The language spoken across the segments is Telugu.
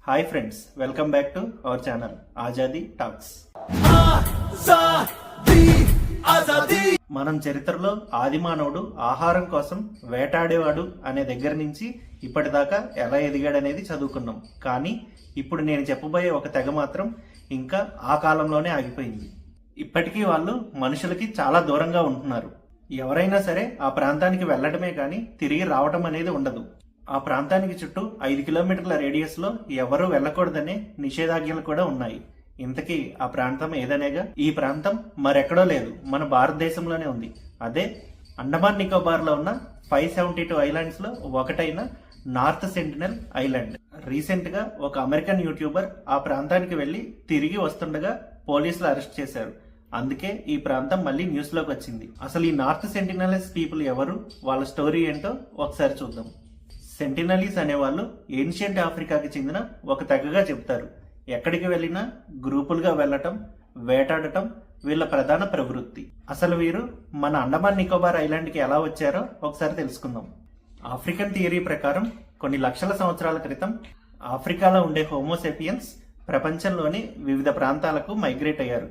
Hi friends, welcome back to our channel Azadi talks. మనం చరిత్రలో ఆదిమానవుడు ఆహారం కోసం వేటాడేవాడు అనే దగ్గర నుంచి ఇప్పటిదాకా ఎలా ఎదిగాడనేది చదువుకున్నాం. కానీ ఇప్పుడు నేను చెప్పబోయే ఒక తెగ మాత్రం ఇంకా ఆ కాలంలోనే ఆగిపోయింది. ఇప్పటికీ వాళ్ళు మనుషులకి చాలా దూరంగా ఉంటున్నారు. ఎవరైనా సరే ఆ ప్రాంతానికి వెళ్ళడమే కానీ తిరిగి రావటం అనేది ఉండదు. ఆ ప్రాంతానికి చుట్టూ 5 కిలోమీటర్ల రేడియస్ లో ఎవరూ వెళ్ళకూడదనే నిషేధాజ్ఞలు కూడా ఉన్నాయి. ఇంతకీ ఆ ప్రాంతం ఏదనేగా? ఈ ప్రాంతం మరెక్కడో లేదు, మన భారతదేశంలోనే ఉంది. అదే అండమాన్ నికోబార్ లో ఉన్న 572 ఐలాండ్స్ లో ఒకటైన నార్త్ సెంటినల్ ఐలాండ్. రీసెంట్ గా ఒక అమెరికన్ యూట్యూబర్ ఆ ప్రాంతానికి వెళ్లి తిరిగి వస్తుండగా పోలీసులు అరెస్ట్ చేశారు. అందుకే ఈ ప్రాంతం మళ్ళీ న్యూస్ లోకి వచ్చింది. అసలు ఈ నార్త్ సెంటినలీస్ పీపుల్ ఎవరు, వాళ్ళ స్టోరీ ఏంటో ఒకసారి చూద్దాం. సెంటినలీస్ అనేవాళ్ళు ఏన్షియంట్ ఆఫ్రికాకి చెందిన ఒక తెగగా చెప్తారు. ఎక్కడికి వెళ్ళినా గ్రూపులుగా వెళ్ళటం, వేటాడటం వీళ్ళ ప్రధాన ప్రవృత్తి. అసలు వీరు మన అండమాన్ నికోబార్ ఐలాండ్కి ఎలా వచ్చారో ఒకసారి తెలుసుకుందాం. ఆఫ్రికన్ థియరీ ప్రకారం కొన్ని లక్షల సంవత్సరాల క్రితం ఆఫ్రికాలో ఉండే హోమోసేపియన్స్ ప్రపంచంలోని వివిధ ప్రాంతాలకు మైగ్రేట్ అయ్యారు.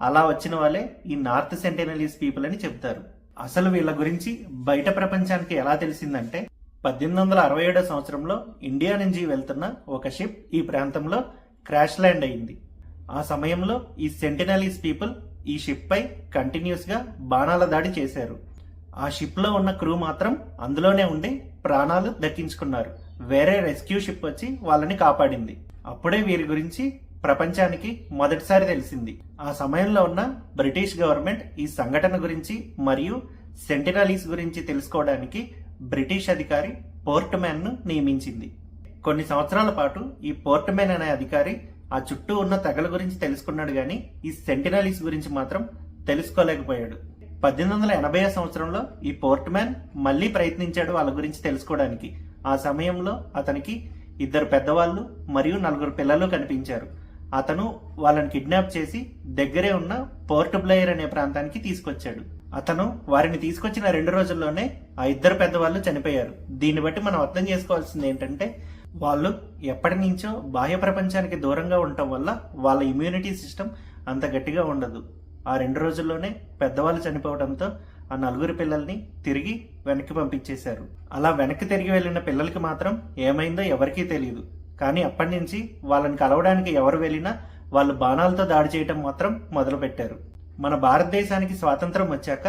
అలా వచ్చిన వాళ్ళే ఈ నార్త్ సెంటినలీస్ పీపుల్ అని చెప్తారు. అసలు వీళ్ళ గురించి బయట ప్రపంచానికి ఎలా తెలిసిందంటే 1867 సంవత్సరంలో ఇండియా నుంచి వెళ్తున్న ఒక షిప్ ఈ ప్రాంతంలో క్రాష్ ల్యాండ్ అయింది. ఆ సమయంలో ఈ సెంటినలీస్ పీపుల్ ఈ షిప్ పై కంటిన్యూస్ గా బాణాల దాడి చేశారు. ఆ షిప్ లో ఉన్న క్రూ మాత్రం అందులోనే ఉండి ప్రాణాలు దక్కించుకున్నారు. వేరే రెస్క్యూ షిప్ వచ్చి వాళ్ళని కాపాడింది. అప్పుడే వీరి గురించి ప్రపంచానికి మొదటిసారి తెలిసింది. ఆ సమయంలో ఉన్న బ్రిటిష్ గవర్నమెంట్ ఈ సంఘటన గురించి మరియు సెంటినలీస్ గురించి తెలుసుకోవడానికి బ్రిటిష్ అధికారి పోర్ట్ మ్యాన్ ను నియమించింది. కొన్ని సంవత్సరాల పాటు ఈ పోర్ట్ మ్యాన్ అనే అధికారి ఆ చుట్టూ ఉన్న తెగల గురించి తెలుసుకున్నాడు గాని ఈ సెంటినలీస్ గురించి మాత్రం తెలుసుకోలేకపోయాడు. 1880 సంవత్సరంలో ఈ పోర్ట్ మ్యాన్ మళ్లీ ప్రయత్నించాడు వాళ్ళ గురించి తెలుసుకోవడానికి. ఆ సమయంలో అతనికి 2 పెద్దవాళ్ళు మరియు 4 పిల్లలు కనిపించారు. అతను వాళ్ళని కిడ్నాప్ చేసి దగ్గరే ఉన్న పోర్ట్ బ్లెయిర్ అనే ప్రాంతానికి తీసుకొచ్చాడు. అతను వారిని తీసుకొచ్చిన 2 రోజుల్లోనే ఆ 2 పెద్దవాళ్ళు చనిపోయారు. దీన్ని బట్టి మనం అర్థం చేసుకోవాల్సింది ఏంటంటే వాళ్ళు ఎప్పటి నుంచో బాహ్య ప్రపంచానికి దూరంగా ఉండటం వల్ల వాళ్ళ ఇమ్యూనిటీ సిస్టమ్ అంత గట్టిగా ఉండదు. ఆ 2 రోజుల్లోనే పెద్దవాళ్ళు చనిపోవడంతో ఆ 4 పిల్లల్ని తిరిగి వెనక్కి పంపించేశారు. అలా వెనక్కి తిరిగి వెళ్లిన పిల్లలకి మాత్రం ఏమైందో ఎవరికీ తెలియదు. కానీ అప్పటి నుంచి వాళ్ళని కలవడానికి ఎవరు వెళ్ళినా వాళ్ళు బాణాలతో దాడి చేయటం మాత్రం మొదలు పెట్టారు. మన భారతదేశానికి స్వాతంత్రం వచ్చాక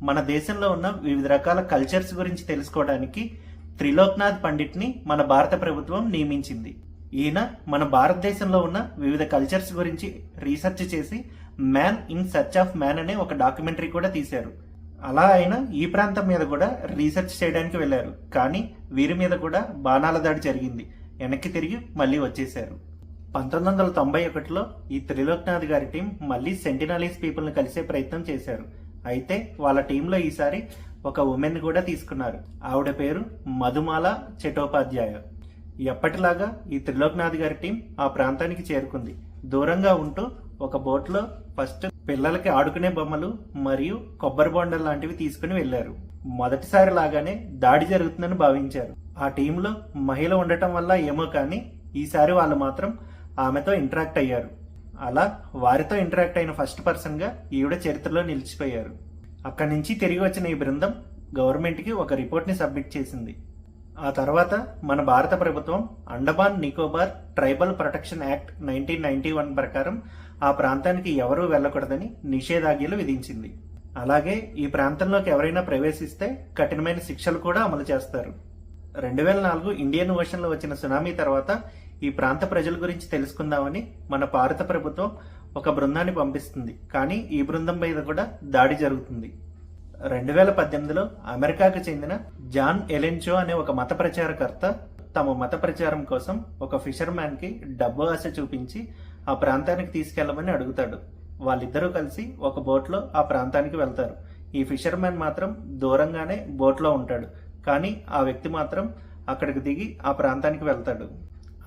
మన దేశంలో ఉన్న వివిధ రకాల కల్చర్స్ గురించి తెలుసుకోవడానికి త్రిలోక్నాథ్ పండిట్ ని మన భారత ప్రభుత్వం నియమించింది. ఈయన మన భారతదేశంలో ఉన్న వివిధ కల్చర్స్ గురించి రీసెర్చ్ చేసి man in search of man అనే ఒక డాక్యుమెంటరీ కూడా తీశారు. అలా ఆయన ఈ ప్రాంతం మీద కూడా రీసెర్చ్ చేయడానికి వెళ్లారు. కానీ వీరి మీద కూడా బాణాల దాడి జరిగింది. వెనక్కి తిరిగి మళ్ళీ వచ్చేశారు. 1991లో ఈ త్రిలోక్నాథ్ గారి టీం మళ్ళీ సెంటినలీస్ పీపుల్ ని కలిసే ప్రయత్నం చేశారు. అయితే వాళ్ళ టీంలో ఈసారి ఒక ఉమెన్ కూడా తీసుకున్నారు. ఆవిడ పేరు మధుమాల చటోపాధ్యాయ. ఎప్పటిలాగా ఈ త్రిలోక్నాథ్ గారి టీం ఆ ప్రాంతానికి చేరుకుంది. దూరంగా ఉంటూ ఒక బోట్ లో ఫస్ట్ పిల్లలకి ఆడుకునే బొమ్మలు మరియు కొబ్బరి బొండలు లాంటివి తీసుకుని వెళ్లారు. మొదటిసారి లాగానే దాడి జరుగుతుందని భావించారు. ఆ టీంలో మహిళ ఉండటం వల్ల ఏమో కానీ ఈసారి వాళ్ళు మాత్రం ఆమెతో ఇంటరాక్ట్ అయ్యారు. అలా వారితో ఇంటరాక్ట్ అయిన ఫస్ట్ పర్సన్ గా ఈవిడ చరిత్రలో నిలిచిపోయారు. అక్కడి నుంచి తిరిగి వచ్చిన ఈ బృందం గవర్నమెంట్ కి ఒక రిపోర్ట్ ని సబ్మిట్ చేసింది. ఆ తర్వాత మన భారత ప్రభుత్వం Andaman Nicobar tribal protection act 1991 ప్రకారం ఆ ప్రాంతానికి ఎవరూ వెళ్లకూడదని నిషేధాజ్ఞలు విధించింది. అలాగే ఈ ప్రాంతంలోకి ఎవరైనా ప్రవేశిస్తే కఠినమైన శిక్షలు కూడా అమలు చేస్తారు. 2004 ఇండియన్ ఓషన్ లో వచ్చిన సునామీ తర్వాత ఈ ప్రాంత ప్రజల గురించి తెలుసుకుందామని మన భారత ప్రభుత్వం ఒక బృందాన్ని పంపిస్తుంది. కానీ ఈ బృందం మీద కూడా దాడి జరుగుతుంది. 2018లో అమెరికాకు చెందిన జాన్ ఎలెన్చో అనే ఒక మత ప్రచారకర్త తమ మత ప్రచారం కోసం ఒక ఫిషర్ మ్యాన్ కి డబ్బు ఆశ చూపించి ఆ ప్రాంతానికి తీసుకెళ్లమని అడుగుతాడు. వాళ్ళిద్దరూ కలిసి ఒక బోట్ లో ఆ ప్రాంతానికి వెళ్తారు. ఈ ఫిషర్ మ్యాన్ మాత్రం దూరంగానే బోట్ లో ఉంటాడు. కానీ ఆ వ్యక్తి మాత్రం అక్కడికి దిగి ఆ ప్రాంతానికి వెళ్తాడు.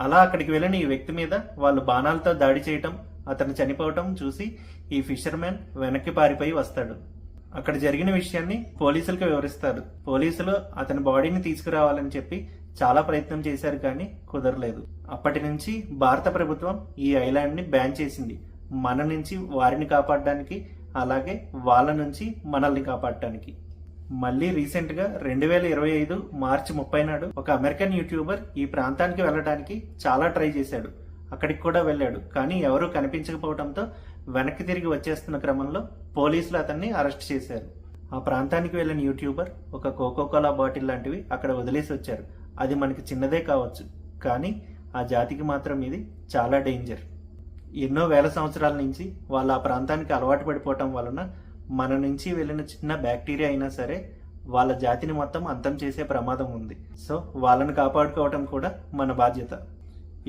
అలా అక్కడికి వెళ్ళిన ఈ వ్యక్తి మీద వాళ్ళు బాణాలతో దాడి చేయటం, అతను చనిపోవటం చూసి ఈ ఫిషర్ మ్యాన్ వెనక్కి పారిపోయి వస్తాడు. అక్కడ జరిగిన విషయాన్ని పోలీసులకు వివరిస్తారు. పోలీసులు అతని బాడీని తీసుకురావాలని చెప్పి చాలా ప్రయత్నం చేశారు కానీ కుదరలేదు. అప్పటి నుంచి భారత ప్రభుత్వం ఈ ఐలాండ్ ని బ్యాన్ చేసింది, మన నుంచి వారిని కాపాడడానికి, అలాగే వాళ్ళ నుంచి మనల్ని కాపాడటానికి. మళ్ళీ రీసెంట్ గా 2025 మార్చి 30 నాడు ఒక అమెరికన్ యూట్యూబర్ ఈ ప్రాంతానికి వెళ్ళడానికి చాలా ట్రై చేశాడు. అక్కడికి కూడా వెళ్ళాడు, కానీ ఎవరూ కనిపించకపోవడంతో వెనక్కి తిరిగి వచ్చేస్తున్న క్రమంలో పోలీసులు అతన్ని అరెస్ట్ చేశారు. ఆ ప్రాంతానికి వెళ్ళిన యూట్యూబర్ ఒక కోకోకోలా బాటిల్ లాంటివి అక్కడ వదిలేసి వచ్చారు. అది మనకి చిన్నదే కావచ్చు, కానీ ఆ జాతికి మాత్రం ఇది చాలా డేంజర్. ఎన్నో వేల సంవత్సరాల నుంచి వాళ్ళు ఆ ప్రాంతానికి అలవాటు పడిపోవటం వలన మన నుంచి వెళ్ళిన చిన్న బ్యాక్టీరియా అయినా సరే వాళ్ళ జాతిని మొత్తం అంతం చేసే ప్రమాదం ఉంది. సో వాళ్ళని కాపాడుకోవటం కూడా మన బాధ్యత.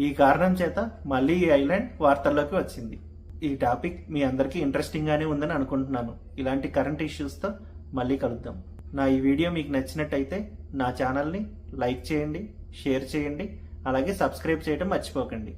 ఈ కారణం చేత మళ్ళీ ఈ ఐలాండ్ వార్తల్లోకి వచ్చింది. ఈ టాపిక్ మీ అందరికీ ఇంట్రెస్టింగ్ గానే ఉందని అనుకుంటున్నాను. ఇలాంటి కరెంట్ ఇష్యూస్తో మళ్ళీ కలుద్దాం. నా ఈ వీడియో మీకు నచ్చినట్టయితే నా ఛానల్ని లైక్ చేయండి, షేర్ చేయండి, అలాగే సబ్స్క్రైబ్ చేయడం మర్చిపోకండి.